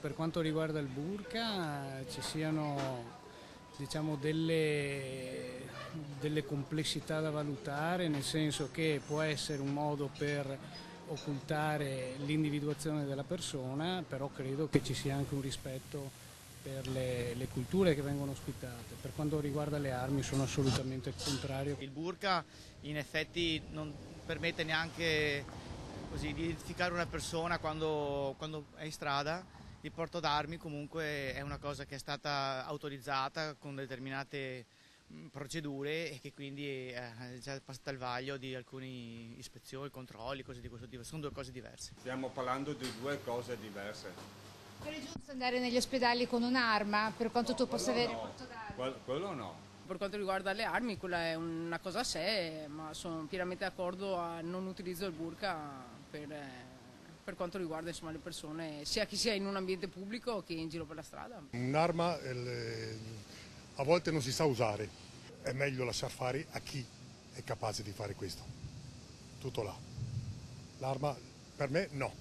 per quanto riguarda il burqa ci siano, diciamo, delle complessità da valutare, nel senso che può essere un modo per occultare l'individuazione della persona, però credo che ci sia anche un rispetto per le culture che vengono ospitate. Per quanto riguarda le armi sono assolutamente contrario. Il burqa in effetti non permette neanche così di identificare una persona quando è in strada. Il porto d'armi comunque è una cosa che è stata autorizzata con determinate procedure e che quindi è già passata al vaglio di alcune ispezioni, controlli, cose di questo tipo. Sono due cose diverse. Stiamo parlando di due cose diverse. È giusto andare negli ospedali con un'arma, per quanto tu possa avere il porto d'armi? Quello no. Per quanto riguarda le armi, quella è una cosa a sé, ma sono pienamente d'accordo a non utilizzo il burqa per quanto riguarda, insomma, le persone, sia che sia in un ambiente pubblico che in giro per la strada. Un'arma a volte non si sa usare, è meglio lasciar fare a chi è capace di fare questo. Tutto là. L'arma per me no.